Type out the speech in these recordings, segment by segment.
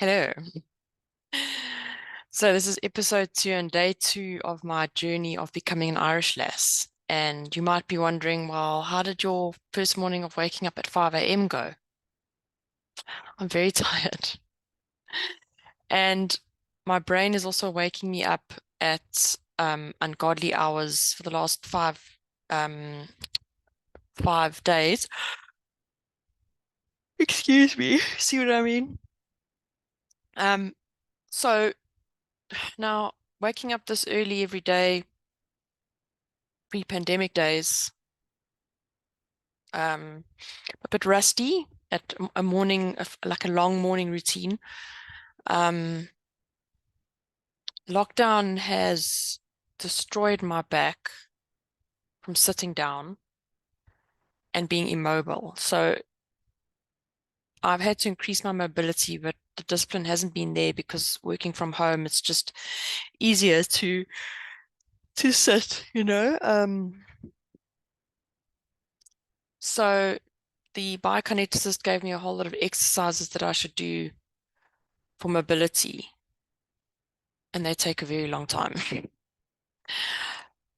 Hello. So this is episode 2 and day 2 of my journey of becoming an Irish lass. And you might be wondering, well, how did your first morning of waking up at 5 a.m. go? I'm very tired. And my brain is also waking me up at ungodly hours for the last um 5 days. Excuse me. See what I mean? Um, so now waking up this early every day, pre-pandemic days, a bit rusty at a morning, like a long morning routine. Um, Lockdown has destroyed my back from sitting down and being immobile. So I've had to increase my mobility, but the discipline hasn't been there because working from home, it's just easier to sit, you know. So the biokineticist gave me a whole lot of exercises that I should do for mobility, and they take a very long time.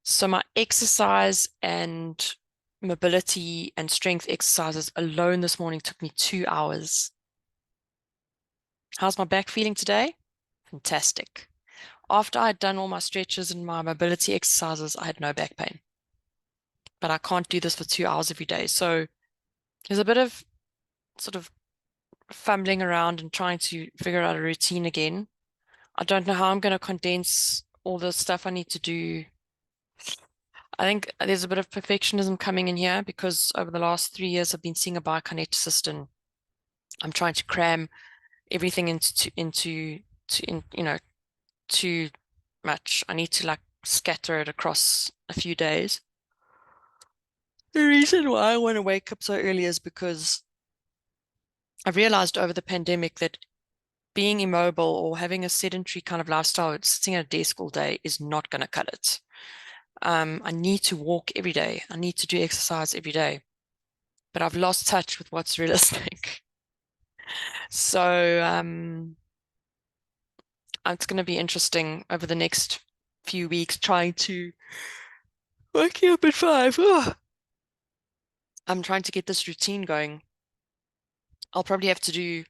So my exercise and mobility and strength exercises alone this morning took me 2 hours. How's my back feeling today? Fantastic. After I'd done all my stretches and my mobility exercises, I had no back pain. But I can't do this for 2 hours every day. So there's a bit of sort of fumbling around and trying to figure out a routine again. I don't know how I'm going to condense all the stuff I need to do. I think there's a bit of perfectionism coming in here because over the last 3 years I've been seeing a biokineticist and I'm trying to cram everything into too much. I need to like scatter it across a few days. The reason why I want to wake up so early is because I realized over the pandemic that being immobile or having a sedentary kind of lifestyle, sitting at a desk all day is not going to cut it. I need to walk every day. I need to do exercise every day, but I've lost touch with what's realistic. So it's going to be interesting over the next few weeks trying to waking up at 5. Oh, I'm trying to get this routine going. I'll probably have to do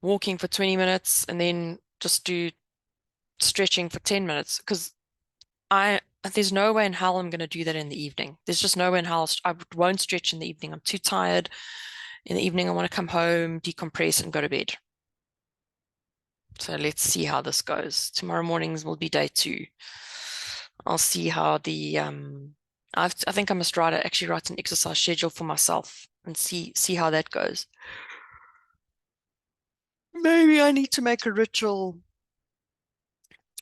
walking for 20 minutes and then just do stretching for 10 minutes because I there's no way in hell I'm going to do that in the evening. There's just no way in hell I won't stretch in the evening. I'm too tired. In the evening, I want to come home, decompress, and go to bed. So let's see how this goes. Tomorrow mornings will be day 2. I'll see how I think I must actually write an exercise schedule for myself and see how that goes. Maybe I need to make a ritual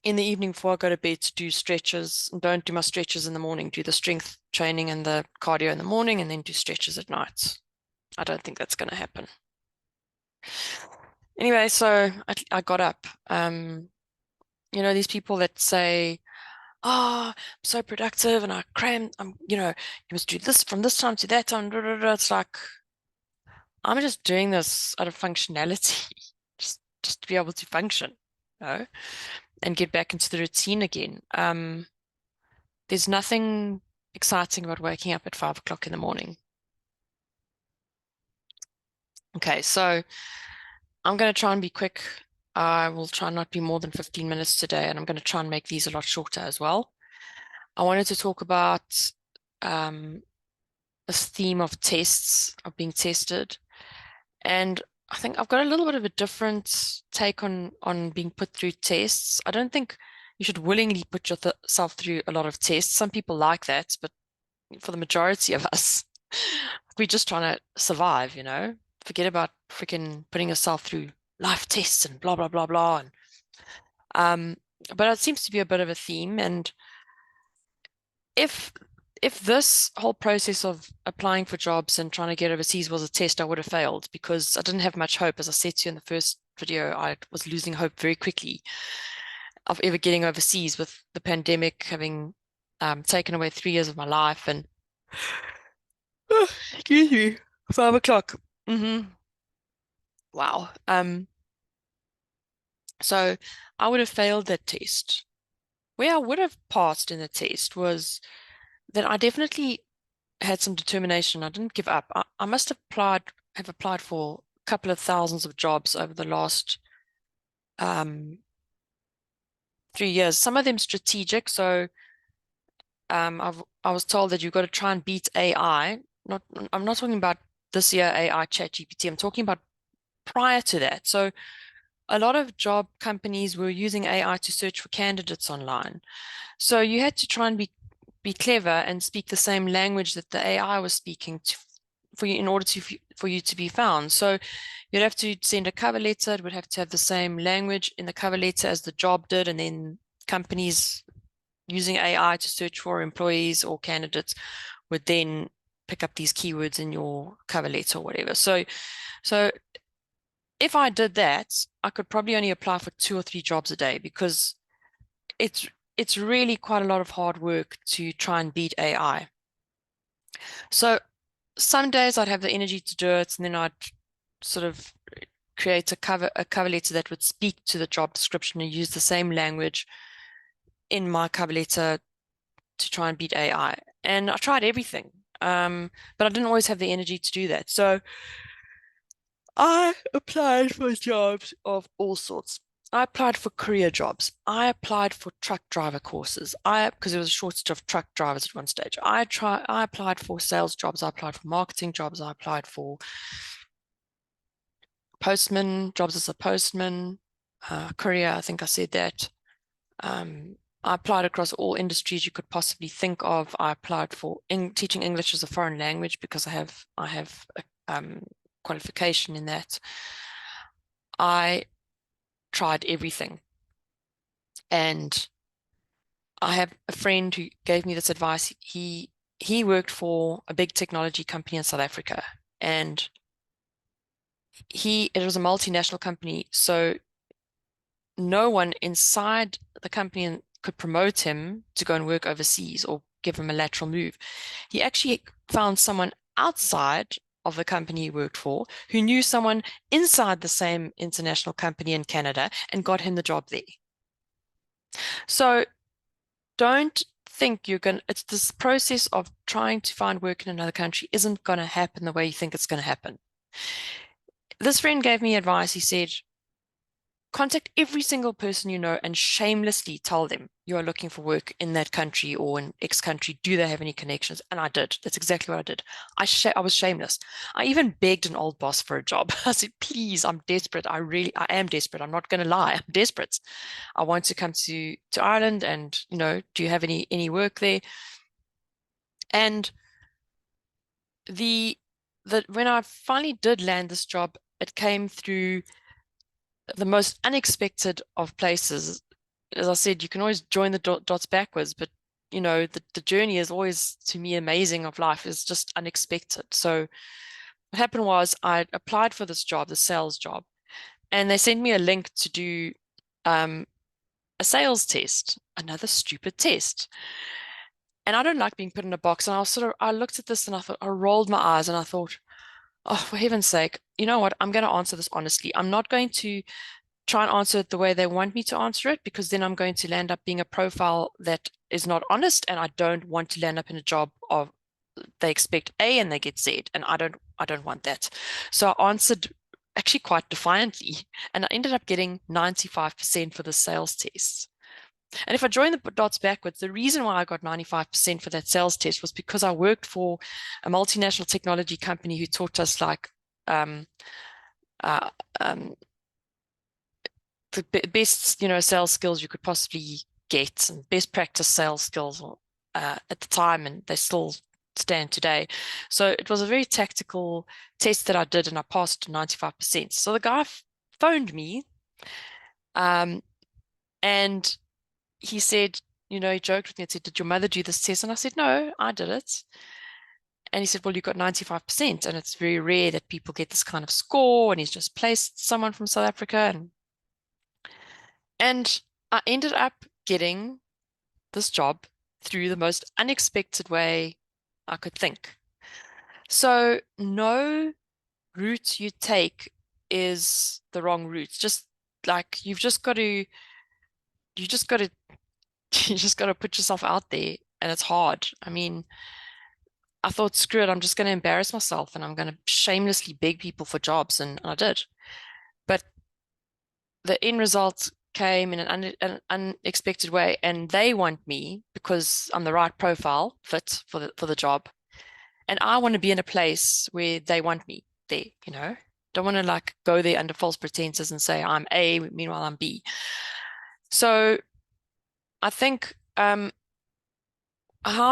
in the evening before I go to bed to do stretches and don't do my stretches in the morning. Do the strength training and the cardio in the morning and then do stretches at night. I don't think that's going to happen. Anyway, so I got up. These people that say, oh, I'm so productive and I cram, you must do this from this time to that time. It's like, I'm just doing this out of functionality, just to be able to function, and get back into the routine again. There's nothing exciting about waking up at 5 o'clock in the morning. Okay, so I'm going to try and be quick. I will try not be more than 15 minutes today, and I'm going to try and make these a lot shorter as well. I wanted to talk about this theme of tests, of being tested. And I think I've got a little bit of a different take on being put through tests. I don't think you should willingly put yourself through a lot of tests. Some people like that, but for the majority of us, we're just trying to survive, Forget about freaking putting yourself through life tests and blah, blah, blah, blah. And but it seems to be a bit of a theme. And if if this whole process of applying for jobs and trying to get overseas was a test, I would have failed because I didn't have much hope. As I said to you in the first video, I was losing hope very quickly of ever getting overseas with the pandemic having taken away 3 years of my life. And excuse me, 5 o'clock. Wow. So I would have failed that test. Where I would have passed in the test was that I definitely had some determination. I didn't give up. I must have applied for a couple of thousands of jobs over the last 3 years. Some of them strategic. So I was told that you've got to try and beat AI. I'm not talking about this year AI chat GPT. I'm talking about prior to that. So a lot of job companies were using AI to search for candidates online. So you had to try and be clever and speak the same language that the AI was speaking to for you in order for you to be found. So you'd have to send a cover letter. It would have to have the same language in the cover letter as the job did, and then companies using AI to search for employees or candidates would then pick up these keywords in your cover letter or whatever. So if I did that, I could probably only apply for 2 or 3 jobs a day because it's it's really quite a lot of hard work to try and beat AI. So some days I'd have the energy to do it, and then I'd sort of create a cover letter that would speak to the job description and use the same language in my cover letter to try and beat AI. And I tried everything, but I didn't always have the energy to do that. So I applied for jobs of all sorts. I applied for career jobs. I applied for truck driver courses. Because there was a shortage of truck drivers at one stage. I applied for sales jobs. I applied for marketing jobs. I applied for postman jobs as a postman, career. I think I said that. I applied across all industries you could possibly think of. I applied for teaching English as a foreign language because I have a qualification in that. I tried everything. And I have a friend who gave me this advice. He worked for a big technology company in South Africa, and it was a multinational company, so no one inside the company could promote him to go and work overseas or give him a lateral move. He actually found someone outside of the company he worked for who knew someone inside the same international company in Canada and got him the job there. So don't think it's this process of trying to find work in another country isn't going to happen the way you think it's going to happen. This friend gave me advice. He said, contact every single person you know and shamelessly tell them you are looking for work in that country or in X country. Do they have any connections? And I did. That's exactly what I did. I was shameless. I even begged an old boss for a job. I said, please, I'm desperate. I am desperate. I'm not going to lie. I'm desperate. I want to come to Ireland and, do you have any work there? And when I finally did land this job, it came through the most unexpected of places. As I said, you can always join the dots backwards, but the journey is always, to me, amazing of life is just unexpected. So what happened was I applied for this job, the sales job, and they sent me a link to do a sales test, another stupid test. And I don't like being put in a box. And I looked at this and I rolled my eyes and I thought, oh, for heaven's sake, you know what? I'm going to answer this honestly. I'm not going to try and answer it the way they want me to answer it, because then I'm going to land up being a profile that is not honest, and I don't want to land up in a job of they expect A and they get Z, and I don't want that. So I answered actually quite defiantly, and I ended up getting 95% for the sales test. And if I join the dots backwards, the reason why I got 95% for that sales test was because I worked for a multinational technology company who taught us like um, uh, um, the best, sales skills you could possibly get, and best practice sales skills at the time, and they still stand today. So it was a very tactical test that I did, and I passed 95%. So the guy phoned me, and he said, he joked with me and said, did your mother do this test? And I said, no, I did it. And he said, well, you got 95%, and it's very rare that people get this kind of score. And he's just placed someone from South Africa, and I ended up getting this job through the most unexpected way I could think. So no route you take is the wrong route. Just like you just got to you just got to put yourself out there, and it's hard. I mean, I thought, screw it, I'm just going to embarrass myself and I'm going to shamelessly beg people for jobs, and I did. But the end result came in an unexpected way, and they want me because I'm the right profile fit for the job, and I want to be in a place where they want me there. Don't want to like go there under false pretenses and say I'm A, meanwhile I'm B. So I think how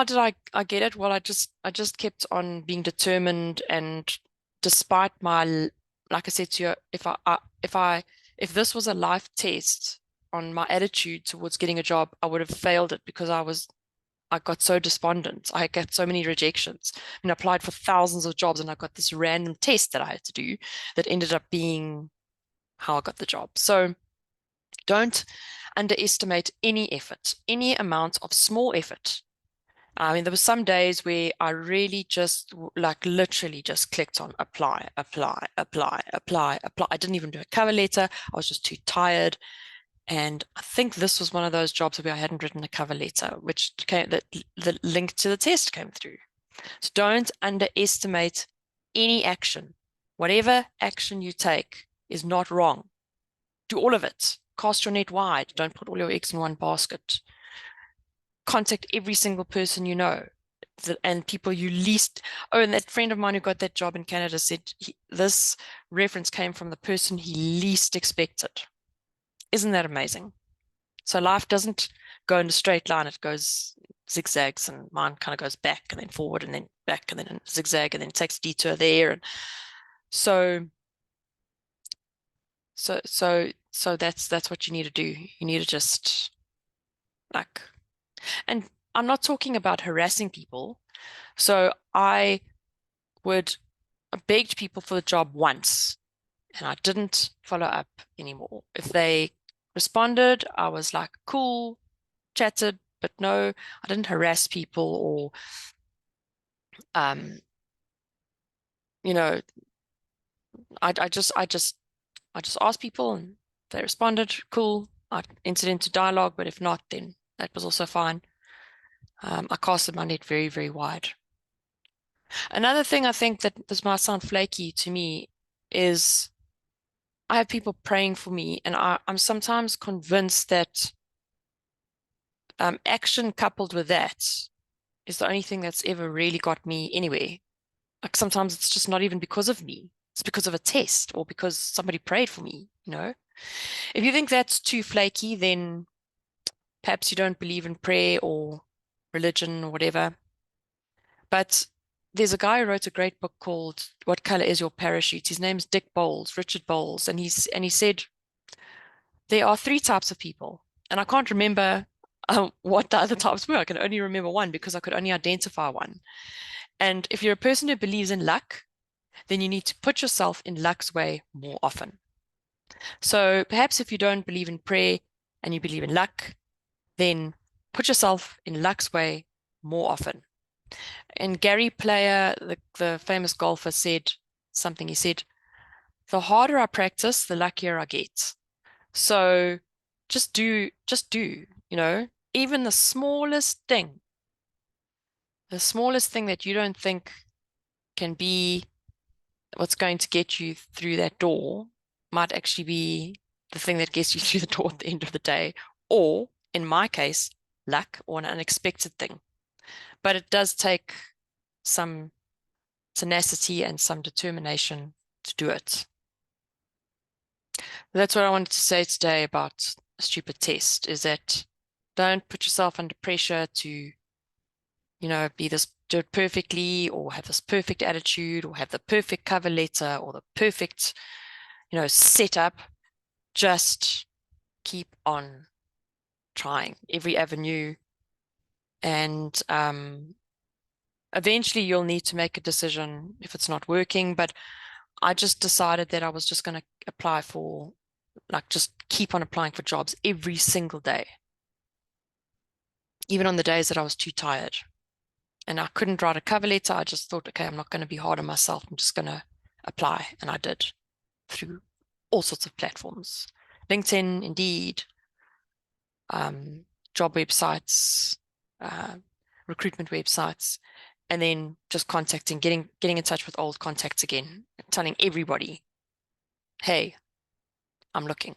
did I get it? Well, I just kept on being determined, and despite my, like I said to you, if this was a life test on my attitude towards getting a job, I would have failed it because I got so despondent. I got so many rejections. I mean, I applied for thousands of jobs, and I got this random test that I had to do that ended up being how I got the job. So don't underestimate any effort, any amount of small effort. I mean, there were some days where I really just like literally just clicked on apply, apply, apply, apply, apply. I didn't even do a cover letter. I was just too tired. And I think this was one of those jobs where I hadn't written a cover letter, which came, that the link to the test came through. So don't underestimate any action. Whatever action you take is not wrong. Do all of it. Cast your net wide. Don't put all your eggs in one basket. Contact every single person you know and people you least. Oh, and that friend of mine who got that job in Canada said this reference came from the person he least expected. Isn't that amazing? So life doesn't go in a straight line. It goes zigzags, and mine kind of goes back and then forward and then back and then zigzag and then takes a detour there. And so that's what you need to do. You need to just like, and I'm not talking about harassing people. So I begged people for the job once, and I didn't follow up anymore. If they responded, I was like, cool, chatted, but no, I didn't harass people or, I just asked people, and they responded, cool. I entered into dialogue, but if not, then that was also fine. I casted my net very, very wide. Another thing I think that this might sound flaky to me is I have people praying for me, and I'm sometimes convinced that action coupled with that is the only thing that's ever really got me anywhere. Like sometimes it's just not even because of me. It's because of a test or because somebody prayed for me, If you think that's too flaky, then perhaps you don't believe in prayer or religion or whatever. But there's a guy who wrote a great book called What Color Is Your Parachute? His name's Richard Bowles, and he said there are three types of people, and I can't remember what the other types were. I can only remember one because I could only identify one. And if you're a person who believes in luck, then you need to put yourself in luck's way more often. So perhaps if you don't believe in prayer and you believe in luck, then put yourself in luck's way more often. And Gary Player, the famous golfer, said something. He said, the harder I practice, the luckier I get. So just do, even the smallest thing that you don't think can be what's going to get you through that door might actually be the thing that gets you through the door at the end of the day, or in my case, luck or an unexpected thing. But it does take some tenacity and some determination to do it. That's what I wanted to say today about a stupid test, is that don't put yourself under pressure to, do it perfectly or have this perfect attitude or have the perfect cover letter or the perfect, setup. Just keep on trying every avenue, and eventually you'll need to make a decision if it's not working. But I just decided that I was just going to apply for, just keep on applying for jobs every single day, even on the days that I was too tired and I couldn't write a cover letter. I just thought, okay, I'm not going to be hard on myself. I'm just going to apply. And I did, through all sorts of platforms. LinkedIn, Indeed, job websites, recruitment websites, and then just contacting, getting in touch with old contacts again, telling everybody, hey, I'm looking.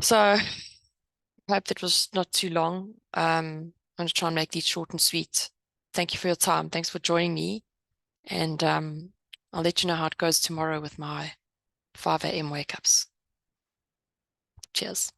So I hope that was not too long. I'm going to try and make these short and sweet. Thank you for your time. Thanks for joining me. And I'll let you know how it goes tomorrow with my 5 a.m. wake ups. Cheers.